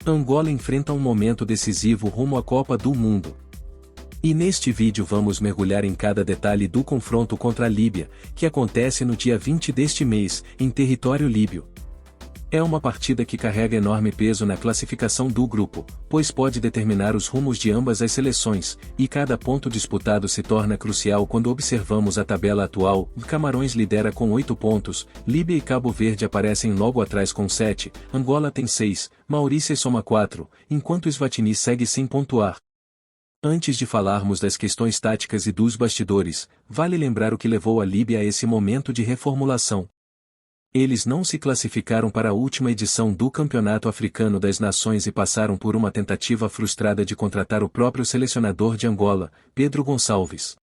Angola enfrenta um momento decisivo rumo à Copa do Mundo. E neste vídeo vamos mergulhar em cada detalhe do confronto contra a Líbia, que acontece no dia 20 deste mês, em território líbio. É uma partida que carrega enorme peso na classificação do grupo, pois pode determinar os rumos de ambas as seleções, e cada ponto disputado se torna crucial quando observamos a tabela atual. Camarões lidera com 8 pontos, Líbia e Cabo Verde aparecem logo atrás com 7, Angola tem 6, Maurícias soma 4, enquanto Eswatini segue sem pontuar. Antes de falarmos das questões táticas e dos bastidores, vale lembrar o que levou a Líbia a esse momento de reformulação. Eles não se classificaram para a última edição do Campeonato Africano das Nações e passaram por uma tentativa frustrada de contratar o próprio selecionador de Angola, Pedro Gonçalves.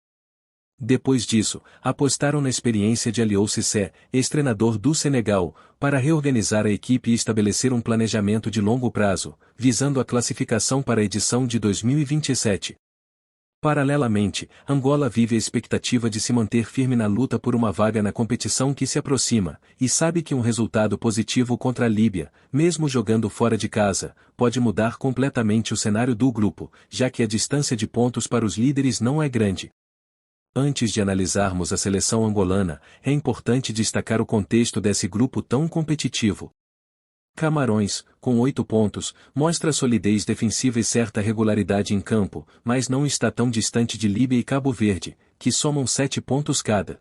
Depois disso, apostaram na experiência de Aliou Cissé, ex-treinador do Senegal, para reorganizar a equipe e estabelecer um planejamento de longo prazo, visando a classificação para a edição de 2027. Paralelamente, Angola vive a expectativa de se manter firme na luta por uma vaga na competição que se aproxima, e sabe que um resultado positivo contra a Líbia, mesmo jogando fora de casa, pode mudar completamente o cenário do grupo, já que a distância de pontos para os líderes não é grande. Antes de analisarmos a seleção angolana, é importante destacar o contexto desse grupo tão competitivo. Camarões, com 8 pontos, mostra solidez defensiva e certa regularidade em campo, mas não está tão distante de Líbia e Cabo Verde, que somam 7 pontos cada.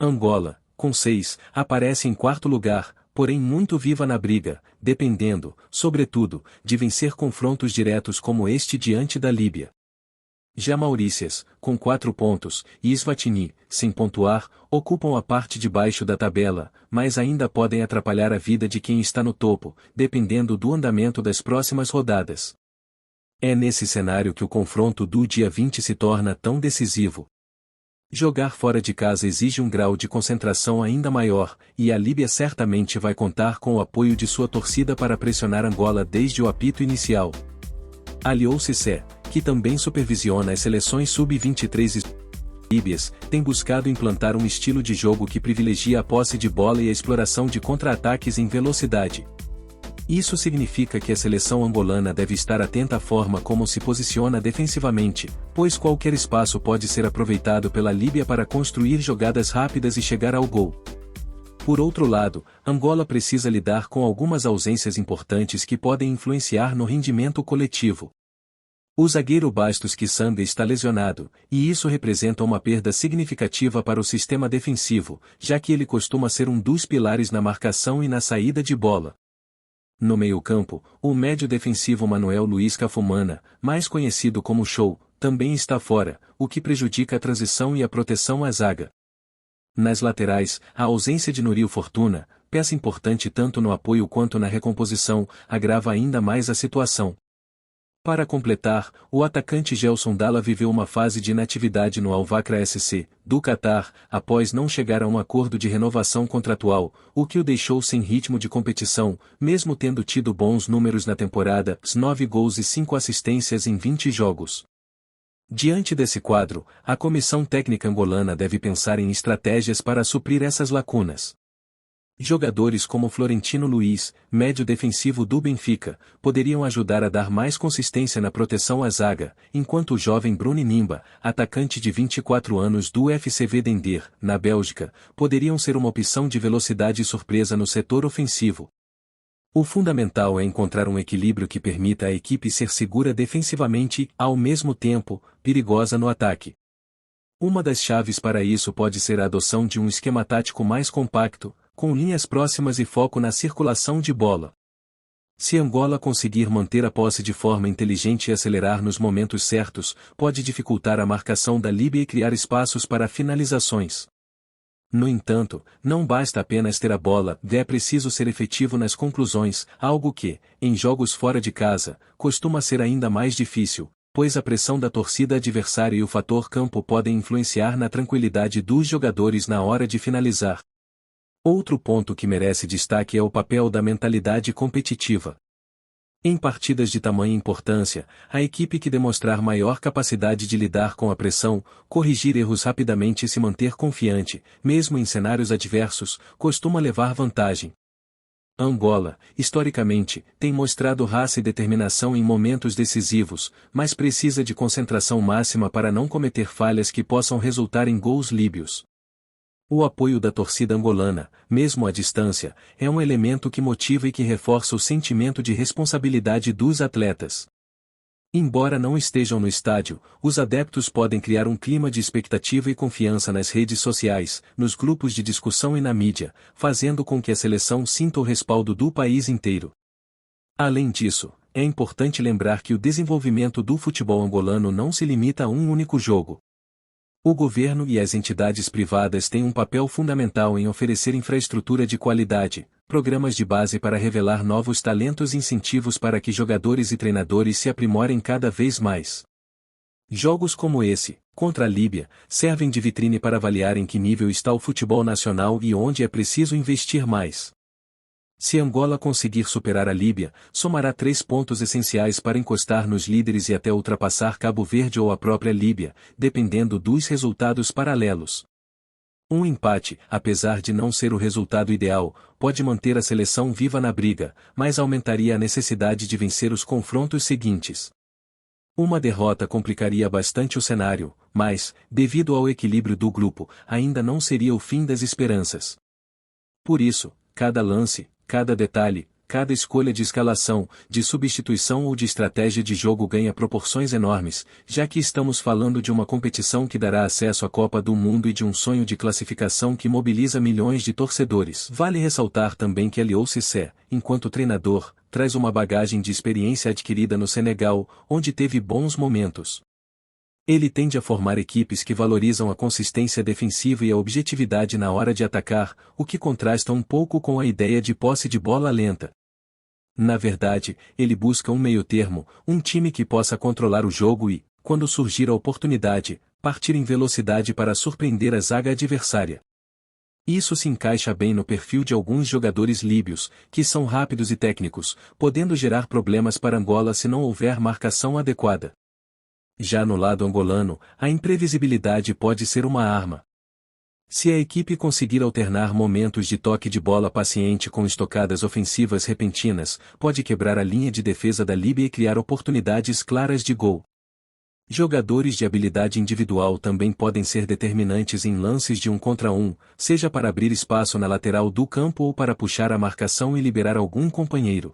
Angola, com 6, aparece em quarto lugar, porém muito viva na briga, dependendo, sobretudo, de vencer confrontos diretos como este diante da Líbia. Já Maurícias, com 4 pontos, e Eswatini, sem pontuar, ocupam a parte de baixo da tabela, mas ainda podem atrapalhar a vida de quem está no topo, dependendo do andamento das próximas rodadas. É nesse cenário que o confronto do dia 20 se torna tão decisivo. Jogar fora de casa exige um grau de concentração ainda maior, e a Líbia certamente vai contar com o apoio de sua torcida para pressionar Angola desde o apito inicial. Aliou Cissé, que também supervisiona as seleções sub-23 líbias, tem buscado implantar um estilo de jogo que privilegia a posse de bola e a exploração de contra-ataques em velocidade. Isso significa que a seleção angolana deve estar atenta à forma como se posiciona defensivamente, pois qualquer espaço pode ser aproveitado pela Líbia para construir jogadas rápidas e chegar ao gol. Por outro lado, Angola precisa lidar com algumas ausências importantes que podem influenciar no rendimento coletivo. O zagueiro Bastos Kisanga está lesionado, e isso representa uma perda significativa para o sistema defensivo, já que ele costuma ser um dos pilares na marcação e na saída de bola. No meio-campo, o médio defensivo Manuel Luiz Cafumana, mais conhecido como Show, também está fora, o que prejudica a transição e a proteção à zaga. Nas laterais, a ausência de Nurio Fortuna, peça importante tanto no apoio quanto na recomposição, agrava ainda mais a situação. Para completar, o atacante Gelson Dalla viveu uma fase de inatividade no Al Wakrah SC, do Catar, após não chegar a um acordo de renovação contratual, o que o deixou sem ritmo de competição, mesmo tendo tido bons números na temporada, 9 gols e 5 assistências em 20 jogos. Diante desse quadro, a comissão técnica angolana deve pensar em estratégias para suprir essas lacunas. Jogadores como Florentino Luiz, médio defensivo do Benfica, poderiam ajudar a dar mais consistência na proteção à zaga, enquanto o jovem Bruno Nimba, atacante de 24 anos do FCV Dender, na Bélgica, poderiam ser uma opção de velocidade e surpresa no setor ofensivo. O fundamental é encontrar um equilíbrio que permita à equipe ser segura defensivamente e, ao mesmo tempo, perigosa no ataque. Uma das chaves para isso pode ser a adoção de um esquema tático mais compacto, com linhas próximas e foco na circulação de bola. Se Angola conseguir manter a posse de forma inteligente e acelerar nos momentos certos, pode dificultar a marcação da Líbia e criar espaços para finalizações. No entanto, não basta apenas ter a bola, é preciso ser efetivo nas conclusões, algo que, em jogos fora de casa, costuma ser ainda mais difícil, pois a pressão da torcida adversária e o fator campo podem influenciar na tranquilidade dos jogadores na hora de finalizar. Outro ponto que merece destaque é o papel da mentalidade competitiva. Em partidas de tamanha importância, a equipe que demonstrar maior capacidade de lidar com a pressão, corrigir erros rapidamente e se manter confiante, mesmo em cenários adversos, costuma levar vantagem. Angola, historicamente, tem mostrado raça e determinação em momentos decisivos, mas precisa de concentração máxima para não cometer falhas que possam resultar em gols líbios. O apoio da torcida angolana, mesmo à distância, é um elemento que motiva e que reforça o sentimento de responsabilidade dos atletas. Embora não estejam no estádio, os adeptos podem criar um clima de expectativa e confiança nas redes sociais, nos grupos de discussão e na mídia, fazendo com que a seleção sinta o respaldo do país inteiro. Além disso, é importante lembrar que o desenvolvimento do futebol angolano não se limita a um único jogo. O governo e as entidades privadas têm um papel fundamental em oferecer infraestrutura de qualidade, programas de base para revelar novos talentos e incentivos para que jogadores e treinadores se aprimorem cada vez mais. Jogos como esse, contra a Líbia, servem de vitrine para avaliar em que nível está o futebol nacional e onde é preciso investir mais. Se Angola conseguir superar a Líbia, somará 3 pontos essenciais para encostar nos líderes e até ultrapassar Cabo Verde ou a própria Líbia, dependendo dos resultados paralelos. Um empate, apesar de não ser o resultado ideal, pode manter a seleção viva na briga, mas aumentaria a necessidade de vencer os confrontos seguintes. Uma derrota complicaria bastante o cenário, mas, devido ao equilíbrio do grupo, ainda não seria o fim das esperanças. Por isso, cada lance, cada detalhe, cada escolha de escalação, de substituição ou de estratégia de jogo ganha proporções enormes, já que estamos falando de uma competição que dará acesso à Copa do Mundo e de um sonho de classificação que mobiliza milhões de torcedores. Vale ressaltar também que Aliou Cissé, enquanto treinador, traz uma bagagem de experiência adquirida no Senegal, onde teve bons momentos. Ele tende a formar equipes que valorizam a consistência defensiva e a objetividade na hora de atacar, o que contrasta um pouco com a ideia de posse de bola lenta. Na verdade, ele busca um meio-termo, um time que possa controlar o jogo e, quando surgir a oportunidade, partir em velocidade para surpreender a zaga adversária. Isso se encaixa bem no perfil de alguns jogadores líbios, que são rápidos e técnicos, podendo gerar problemas para Angola se não houver marcação adequada. Já no lado angolano, a imprevisibilidade pode ser uma arma. Se a equipe conseguir alternar momentos de toque de bola paciente com estocadas ofensivas repentinas, pode quebrar a linha de defesa da Líbia e criar oportunidades claras de gol. Jogadores de habilidade individual também podem ser determinantes em lances de 1 contra 1, seja para abrir espaço na lateral do campo ou para puxar a marcação e liberar algum companheiro.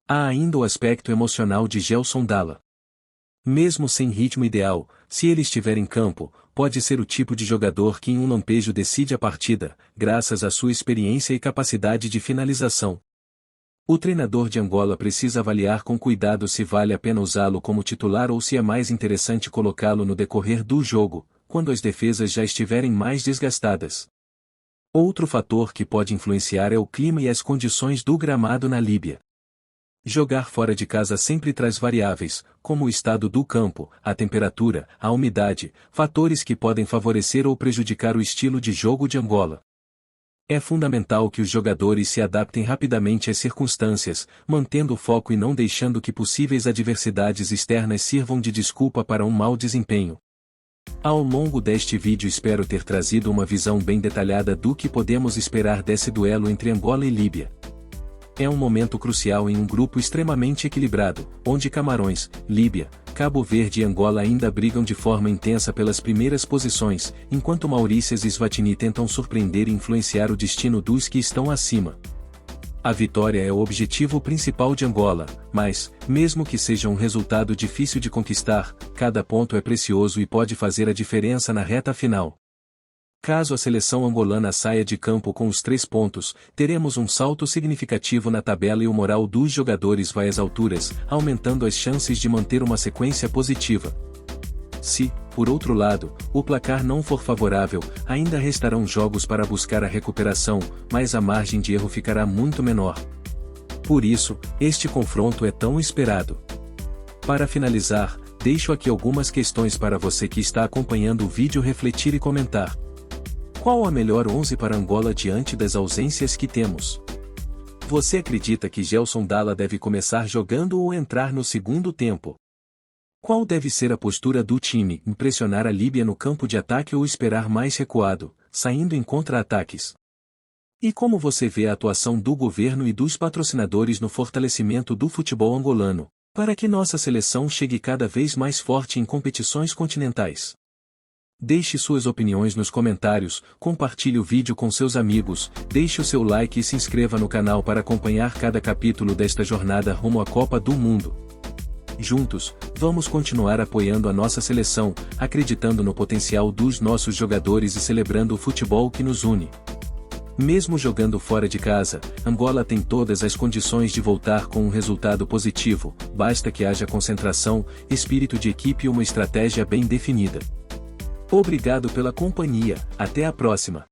Há ainda o aspecto emocional de Gelson Dalla. Mesmo sem ritmo ideal, se ele estiver em campo, pode ser o tipo de jogador que em um lampejo decide a partida, graças à sua experiência e capacidade de finalização. O treinador de Angola precisa avaliar com cuidado se vale a pena usá-lo como titular ou se é mais interessante colocá-lo no decorrer do jogo, quando as defesas já estiverem mais desgastadas. Outro fator que pode influenciar é o clima e as condições do gramado na Líbia. Jogar fora de casa sempre traz variáveis, como o estado do campo, a temperatura, a umidade, fatores que podem favorecer ou prejudicar o estilo de jogo de Angola. É fundamental que os jogadores se adaptem rapidamente às circunstâncias, mantendo o foco e não deixando que possíveis adversidades externas sirvam de desculpa para um mau desempenho. Ao longo deste vídeo espero ter trazido uma visão bem detalhada do que podemos esperar desse duelo entre Angola e Líbia. É um momento crucial em um grupo extremamente equilibrado, onde Camarões, Líbia, Cabo Verde e Angola ainda brigam de forma intensa pelas primeiras posições, enquanto Maurícias e Eswatini tentam surpreender e influenciar o destino dos que estão acima. A vitória é o objetivo principal de Angola, mas, mesmo que seja um resultado difícil de conquistar, cada ponto é precioso e pode fazer a diferença na reta final. Caso a seleção angolana saia de campo com os 3 pontos, teremos um salto significativo na tabela e o moral dos jogadores vai às alturas, aumentando as chances de manter uma sequência positiva. Se, por outro lado, o placar não for favorável, ainda restarão jogos para buscar a recuperação, mas a margem de erro ficará muito menor. Por isso, este confronto é tão esperado. Para finalizar, deixo aqui algumas questões para você que está acompanhando o vídeo refletir e comentar. Qual a melhor 11 para Angola diante das ausências que temos? Você acredita que Gelson Dalla deve começar jogando ou entrar no segundo tempo? Qual deve ser a postura do time, impressionar a Líbia no campo de ataque ou esperar mais recuado, saindo em contra-ataques? E como você vê a atuação do governo e dos patrocinadores no fortalecimento do futebol angolano, para que nossa seleção chegue cada vez mais forte em competições continentais? Deixe suas opiniões nos comentários, compartilhe o vídeo com seus amigos, deixe o seu like e se inscreva no canal para acompanhar cada capítulo desta jornada rumo à Copa do Mundo. Juntos, vamos continuar apoiando a nossa seleção, acreditando no potencial dos nossos jogadores e celebrando o futebol que nos une. Mesmo jogando fora de casa, Angola tem todas as condições de voltar com um resultado positivo, basta que haja concentração, espírito de equipe e uma estratégia bem definida. Obrigado pela companhia, até a próxima!